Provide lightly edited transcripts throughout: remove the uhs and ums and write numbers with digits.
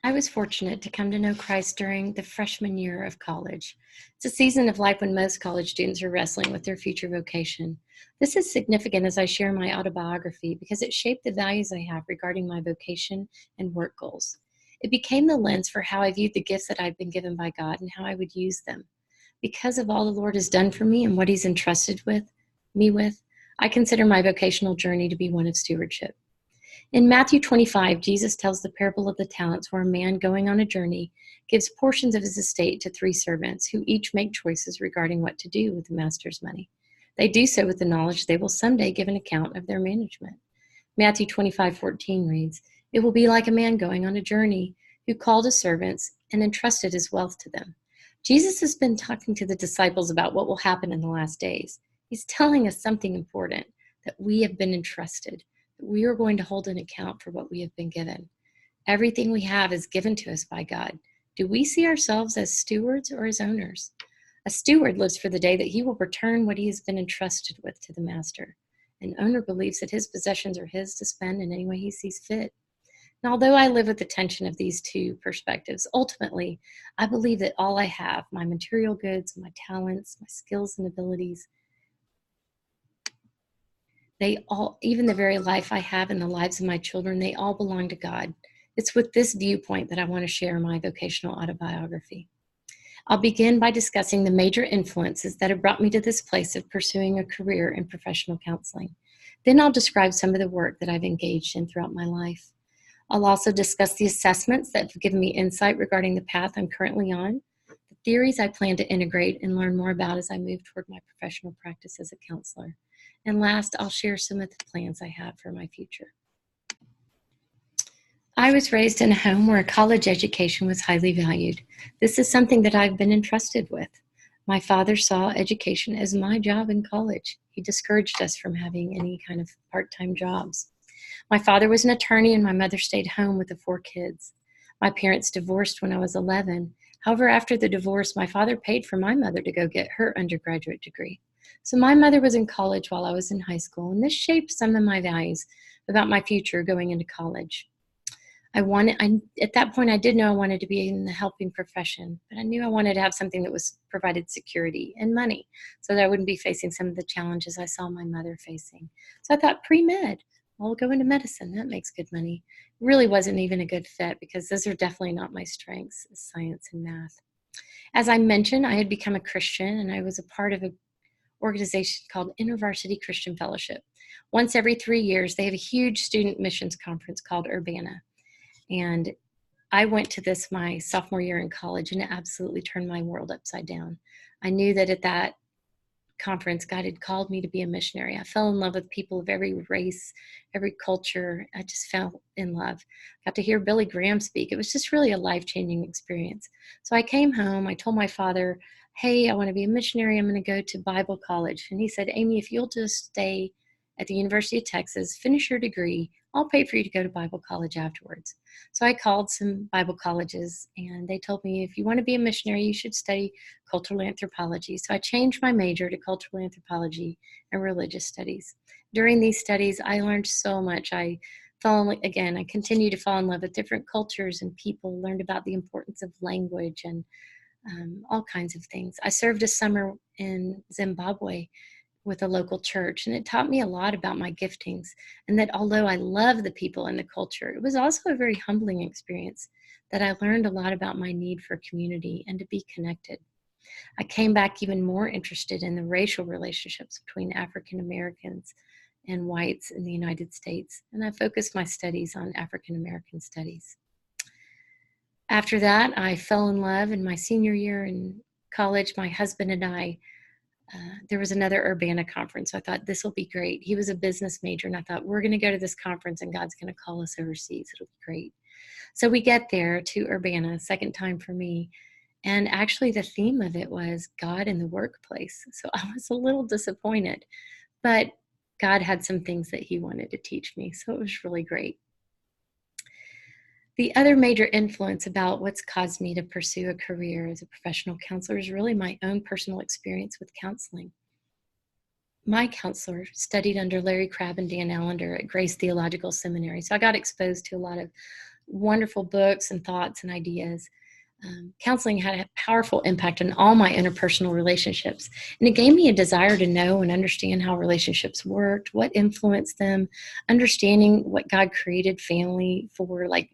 I was fortunate to come to know Christ during the freshman year of college. It's a season of life when most college students are wrestling with their future vocation. This is significant as I share my autobiography because it shaped the values I have regarding my vocation and work goals. It became the lens for how I viewed the gifts that I'd been given by God and how I would use them. Because of all the Lord has done for me and what He's entrusted me with, I consider my vocational journey to be one of stewardship. In Matthew 25, Jesus tells the parable of the talents where a man going on a journey gives portions of his estate to 3 servants who each make choices regarding what to do with the master's money. They do so with the knowledge they will someday give an account of their management. Matthew 25:14 reads, "It will be like a man going on a journey who called his servants and entrusted his wealth to them." Jesus has been talking to the disciples about what will happen in the last days. He's telling us something important, that we have been entrusted. We are going to hold an account for what we have been given. Everything we have is given to us by God. Do we see ourselves as stewards or as owners? A steward lives for the day that he will return what he has been entrusted with to the master. An owner believes that his possessions are his to spend in any way he sees fit. And although I live with the tension of these two perspectives, ultimately, I believe that all I have, my material goods, my talents, my skills and abilities, they all, even the very life I have and the lives of my children, they all belong to God. It's with this viewpoint that I want to share my vocational autobiography. I'll begin by discussing the major influences that have brought me to this place of pursuing a career in professional counseling. Then I'll describe some of the work that I've engaged in throughout my life. I'll also discuss the assessments that have given me insight regarding the path I'm currently on, the theories I plan to integrate and learn more about as I move toward my professional practice as a counselor. And last, I'll share some of the plans I have for my future. I was raised in a home where a college education was highly valued. This is something that I've been entrusted with. My father saw education as my job in college. He discouraged us from having any kind of part-time jobs. My father was an attorney and my mother stayed home with the 4 kids. My parents divorced when I was 11. However, after the divorce, my father paid for my mother to go get her undergraduate degree. So my mother was in college while I was in high school, and this shaped some of my values about my future going into college. At that point, I did know I wanted to be in the helping profession, but I knew I wanted to have something that provided security and money so that I wouldn't be facing some of the challenges I saw my mother facing. So I thought pre-med, I'll go into medicine. That makes good money. It really wasn't even a good fit because those are definitely not my strengths, science and math. As I mentioned, I had become a Christian and I was a part of an organization called InterVarsity Christian Fellowship. Once every 3 years, they have a huge student missions conference called Urbana. And I went to this my sophomore year in college, and it absolutely turned my world upside down. I knew that at that conference, God had called me to be a missionary. I fell in love with people of every race, every culture. I just fell in love. Got to hear Billy Graham speak. It was just really a life-changing experience. So I came home. I told my father, hey, I want to be a missionary. I'm going to go to Bible college. And he said, Amy, if you'll just stay at the University of Texas, finish your degree, I'll pay for you to go to Bible college afterwards. So I called some Bible colleges and they told me, if you want to be a missionary, you should study cultural anthropology. So I changed my major to cultural anthropology and religious studies. During these studies, I learned so much. I continued to fall in love with different cultures and people, learned about the importance of language and all kinds of things. I served a summer in Zimbabwe with a local church, and it taught me a lot about my giftings, and that although I love the people and the culture, it was also a very humbling experience that I learned a lot about my need for community and to be connected. I came back even more interested in the racial relationships between African Americans and whites in the United States, and I focused my studies on African American studies. After that, I fell in love in my senior year in college. My husband and I, there was another Urbana conference. So I thought, this will be great. He was a business major, and I thought, we're going to go to this conference, and God's going to call us overseas. It'll be great. So we get there to Urbana, second time for me. And actually, the theme of it was God in the workplace. So I was a little disappointed, but God had some things that He wanted to teach me. So it was really great. The other major influence about what's caused me to pursue a career as a professional counselor is really my own personal experience with counseling. My counselor studied under Larry Crabb and Dan Allender at Grace Theological Seminary, so I got exposed to a lot of wonderful books and thoughts and ideas. Counseling had a powerful impact on all my interpersonal relationships. And it gave me a desire to know and understand how relationships worked, what influenced them, understanding what God created family for, like,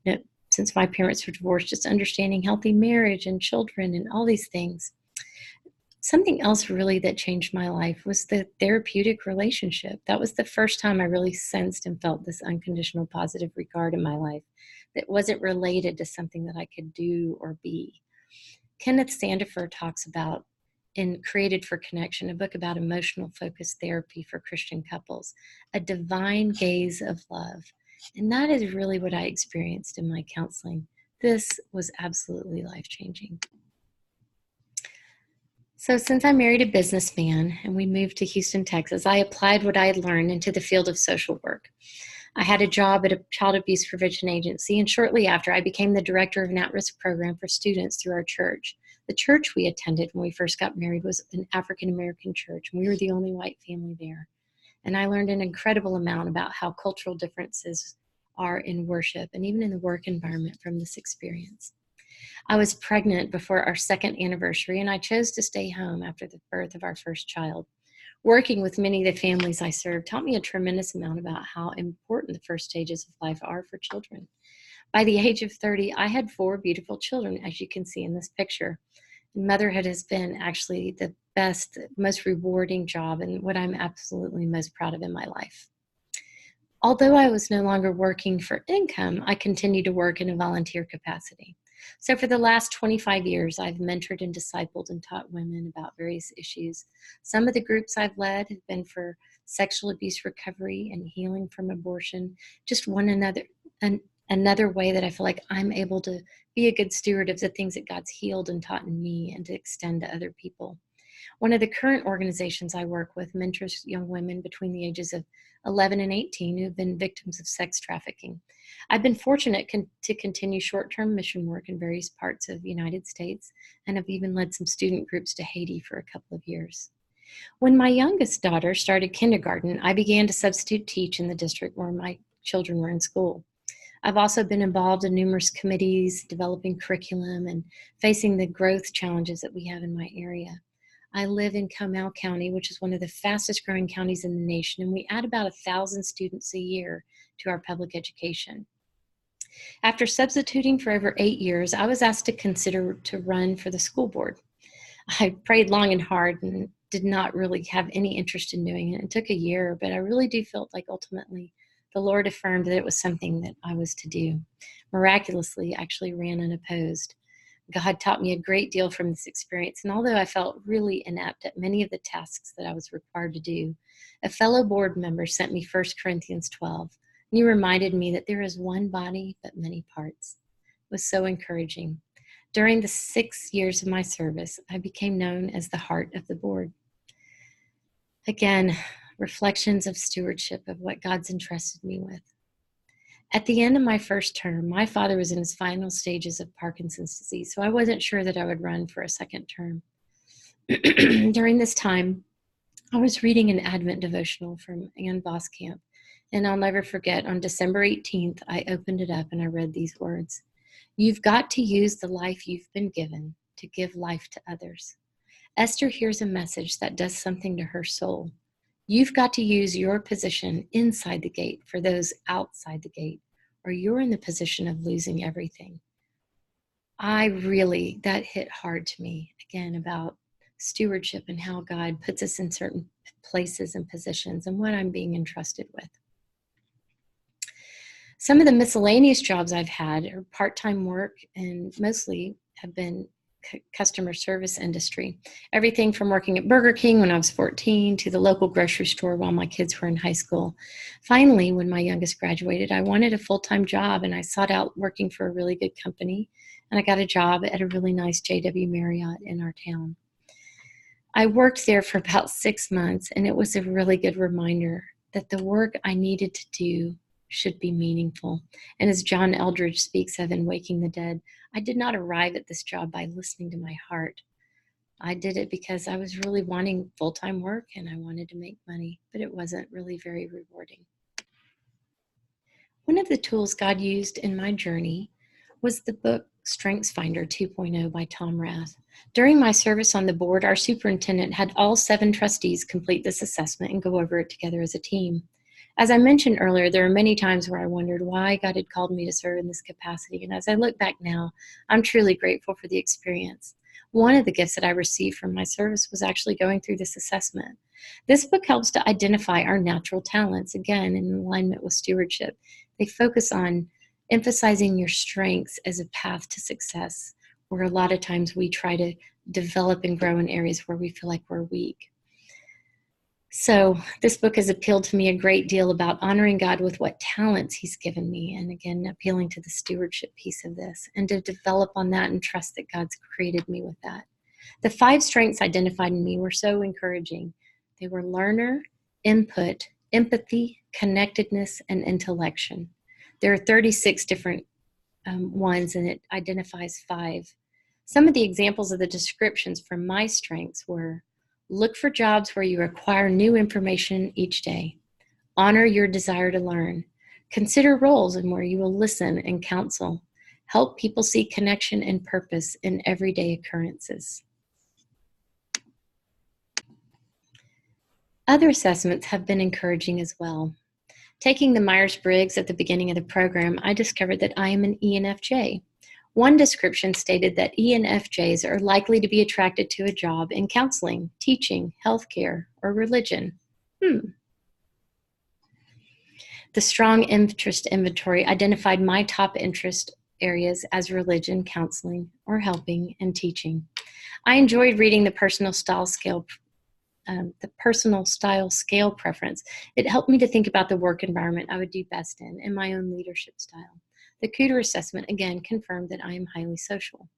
you know, since my parents were divorced, just understanding healthy marriage and children and all these things. Something else really that changed my life was the therapeutic relationship. That was the first time I really sensed and felt this unconditional positive regard in my life that wasn't related to something that I could do or be. Kenneth Sandifer talks about in Created for Connection, a book about emotional focused therapy for Christian couples, a divine gaze of love. And that is really what I experienced in my counseling. This was absolutely life-changing. So since I married a businessman and we moved to Houston, Texas, I applied what I had learned into the field of social work. I had a job at a child abuse prevention agency, and shortly after, I became the director of an at-risk program for students through our church. The church we attended when we first got married was an African-American church, and we were the only white family there. And I learned an incredible amount about how cultural differences are in worship and even in the work environment from this experience. I was pregnant before our second anniversary, and I chose to stay home after the birth of our first child. Working with many of the families I served taught me a tremendous amount about how important the first stages of life are for children. By the age of 30, I had 4 beautiful children, as you can see in this picture. Motherhood has been actually the best, most rewarding job and what I'm absolutely most proud of in my life. Although I was no longer working for income, I continued to work in a volunteer capacity. So for the last 25 years, I've mentored and discipled and taught women about various issues. Some of the groups I've led have been for sexual abuse recovery and healing from abortion, just another way that I feel like I'm able to be a good steward of the things that God's healed and taught in me and to extend to other people. One of the current organizations I work with mentors young women between the ages of 11 and 18 who have been victims of sex trafficking. I've been fortunate to continue short-term mission work in various parts of the United States, and have even led some student groups to Haiti for a couple of years. When my youngest daughter started kindergarten, I began to substitute teach in the district where my children were in school. I've also been involved in numerous committees, developing curriculum, and facing the growth challenges that we have in my area. I live in Comal County, which is one of the fastest growing counties in the nation, and we add about 1,000 students a year to our public education. After substituting for over 8 years, I was asked to consider to run for the school board. I prayed long and hard and did not really have any interest in doing it. It took a year, but I really do feel like ultimately the Lord affirmed that it was something that I was to do. Miraculously, I actually ran unopposed. God taught me a great deal from this experience, and although I felt really inept at many of the tasks that I was required to do, a fellow board member sent me 1 Corinthians 12, and he reminded me that there is one body but many parts. It was so encouraging. During the 6 years of my service, I became known as the heart of the board. Again, reflections of stewardship of what God's entrusted me with. At the end of my first term, my father was in his final stages of Parkinson's disease, so I wasn't sure that I would run for a second term. During this time, I was reading an Advent devotional from Ann Voskamp, and I'll never forget, on December 18th, I opened it up and I read these words. You've got to use the life you've been given to give life to others. Esther hears a message that does something to her soul. You've got to use your position inside the gate for those outside the gate, or you're in the position of losing everything. That hit hard to me, again, about stewardship and how God puts us in certain places and positions and what I'm being entrusted with. Some of the miscellaneous jobs I've had are part-time work and mostly have been customer service industry. Everything from working at Burger King when I was 14 to the local grocery store while my kids were in high school. Finally, when my youngest graduated, I wanted a full-time job, and I sought out working for a really good company, and I got a job at a really nice JW Marriott in our town. I worked there for about 6 months, and it was a really good reminder that the work I needed to do should be meaningful. And as John Eldridge speaks of in Waking the Dead, I did not arrive at this job by listening to my heart. I did it because I was really wanting full-time work and I wanted to make money, but it wasn't really very rewarding. One of the tools God used in my journey was the book Strengths Finder 2.0 by Tom Rath. During my service on the board, our superintendent had all 7 trustees complete this assessment and go over it together as a team. As I mentioned earlier, there are many times where I wondered why God had called me to serve in this capacity, and as I look back now, I'm truly grateful for the experience. One of the gifts that I received from my service was actually going through this assessment. This book helps to identify our natural talents, again, in alignment with stewardship. They focus on emphasizing your strengths as a path to success, where a lot of times we try to develop and grow in areas where we feel like we're weak. So this book has appealed to me a great deal about honoring God with what talents he's given me, and again, appealing to the stewardship piece of this, and to develop on that and trust that God's created me with that. The 5 strengths identified in me were so encouraging. They were learner, input, empathy, connectedness, and intellection. There are 36 different ones, and it identifies 5. Some of the examples of the descriptions from my strengths were: look for jobs where you acquire new information each day. Honor your desire to learn. Consider roles in where you will listen and counsel. Help people see connection and purpose in everyday occurrences. Other assessments have been encouraging as well. Taking the Myers-Briggs at the beginning of the program, I discovered that I am an ENFJ. One description stated that ENFJs are likely to be attracted to a job in counseling, teaching, healthcare, or religion. The strong interest inventory identified my top interest areas as religion, counseling, or helping and teaching. I enjoyed reading the personal style scale preference. It helped me to think about the work environment I would do best in and my own leadership style. The Cooter assessment again confirmed that I am highly social.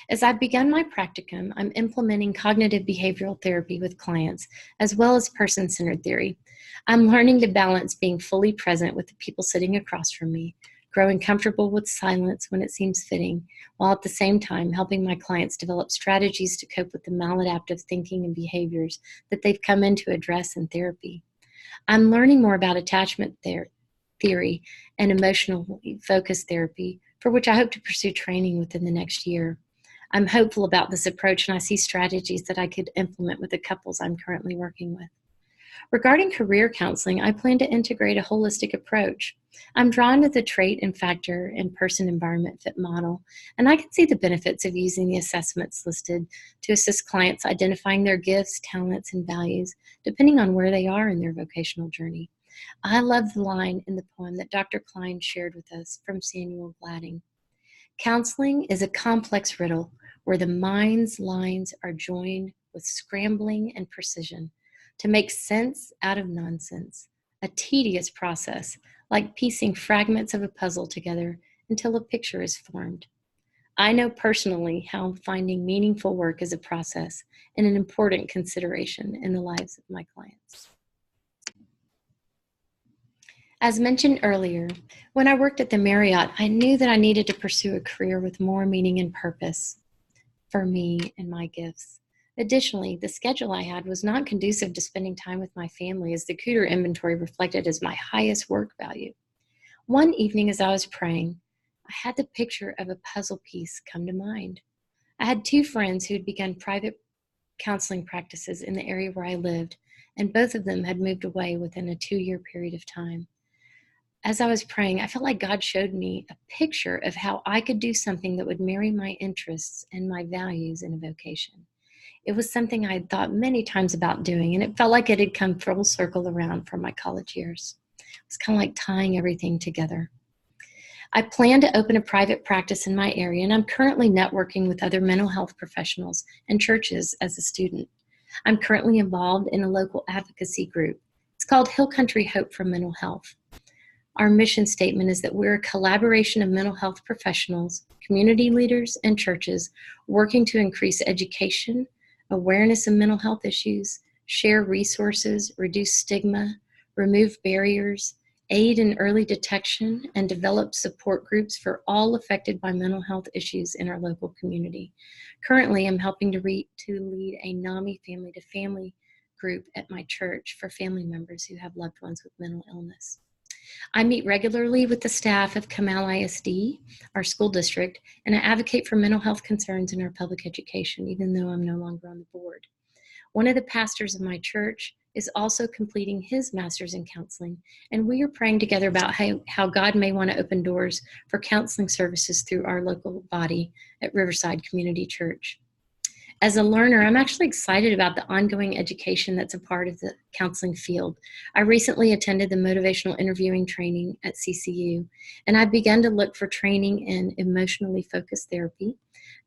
As I've begun my practicum, I'm implementing cognitive behavioral therapy with clients, as well as person-centered theory. I'm learning to balance being fully present with the people sitting across from me, growing comfortable with silence when it seems fitting, while at the same time helping my clients develop strategies to cope with the maladaptive thinking and behaviors that they've come in to address in therapy. I'm learning more about attachment theory and emotional focus therapy, for which I hope to pursue training within the next year. I'm hopeful about this approach, and I see strategies that I could implement with the couples I'm currently working with. Regarding career counseling, I plan to integrate a holistic approach. I'm drawn to the trait and factor and person environment fit model, and I can see the benefits of using the assessments listed to assist clients identifying their gifts, talents, and values, depending on where they are in their vocational journey. I love the line in the poem that Dr. Klein shared with us from Samuel Gladding. Counseling is a complex riddle where the mind's lines are joined with scrambling and precision to make sense out of nonsense, a tedious process, like piecing fragments of a puzzle together until a picture is formed. I know personally how finding meaningful work is a process and an important consideration in the lives of my clients. As mentioned earlier, when I worked at the Marriott, I knew that I needed to pursue a career with more meaning and purpose for me and my gifts. Additionally, the schedule I had was not conducive to spending time with my family, as the Cooter inventory reflected as my highest work value. One evening as I was praying, I had the picture of a puzzle piece come to mind. I had 2 friends who had begun private counseling practices in the area where I lived, and both of them had moved away within a 2-year period of time. As I was praying, I felt like God showed me a picture of how I could do something that would marry my interests and my values in a vocation. It was something I had thought many times about doing, and it felt like it had come full circle around from my college years. It was kind of like tying everything together. I plan to open a private practice in my area, and I'm currently networking with other mental health professionals and churches as a student. I'm currently involved in a local advocacy group. It's called Hill Country Hope for Mental Health. Our mission statement is that we're a collaboration of mental health professionals, community leaders, and churches working to increase education, awareness of mental health issues, share resources, reduce stigma, remove barriers, aid in early detection, and develop support groups for all affected by mental health issues in our local community. Currently, I'm helping to lead a NAMI family-to-family group at my church for family members who have loved ones with mental illness. I meet regularly with the staff of Kamal ISD, our school district, and I advocate for mental health concerns in our public education, even though I'm no longer on the board. One of the pastors of my church is also completing his master's in counseling, and we are praying together about how God may want to open doors for counseling services through our local body at Riverside Community Church. As a learner, I'm actually excited about the ongoing education that's a part of the counseling field. I recently attended the motivational interviewing training at CCU, and I've begun to look for training in emotionally focused therapy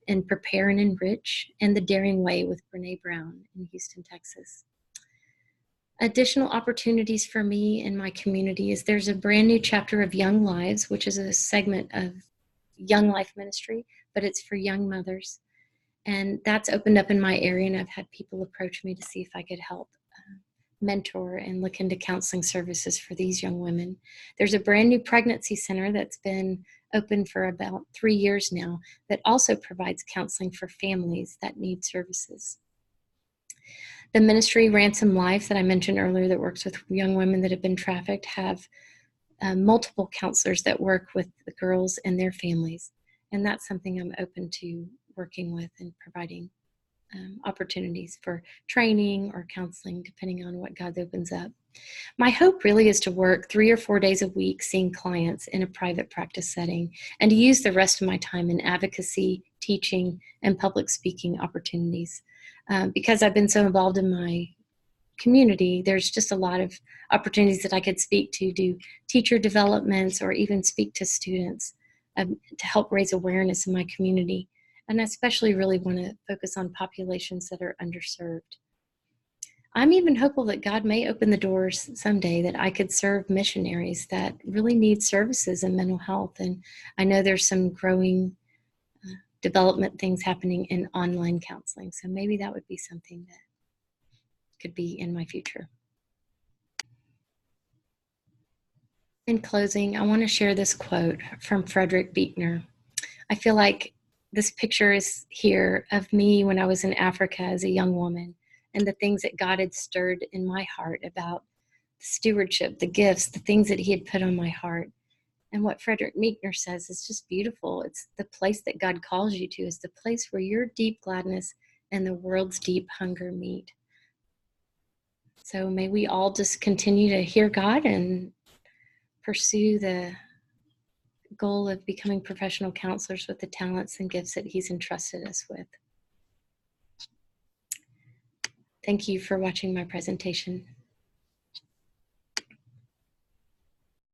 and Prepare and Enrich and The Daring Way with Brene Brown in Houston, Texas. Additional opportunities for me in my community is there's a brand new chapter of Young Lives, which is a segment of Young Life Ministry, but it's for young mothers. And that's opened up in my area, and I've had people approach me to see if I could help mentor and look into counseling services for these young women. There's a brand new pregnancy center that's been open for about 3 years now that also provides counseling for families that need services. The ministry Ransom Life that I mentioned earlier that works with young women that have been trafficked have multiple counselors that work with the girls and their families. And that's something I'm open to working with and providing opportunities for training or counseling, depending on what God opens up. My hope really is to work 3 or 4 days a week seeing clients in a private practice setting and to use the rest of my time in advocacy, teaching, and public speaking opportunities. Because I've been so involved in my community, there's just a lot of opportunities that I could speak to, do teacher developments, or even speak to students to help raise awareness in my community. And I especially really want to focus on populations that are underserved. I'm even hopeful that God may open the doors someday that I could serve missionaries that really need services in mental health. And I know there's some growing development things happening in online counseling. So maybe that would be something that could be in my future. In closing, I want to share this quote from Frederick Buechner. I feel like this picture is here of me when I was in Africa as a young woman, and the things that God had stirred in my heart about stewardship, the gifts, the things that he had put on my heart. And what Frederick Buechner says is just beautiful. It's the place that God calls you to, is the place where your deep gladness and the world's deep hunger meet. So may we all just continue to hear God and pursue the goal of becoming professional counselors with the talents and gifts that he's entrusted us with. Thank you for watching my presentation.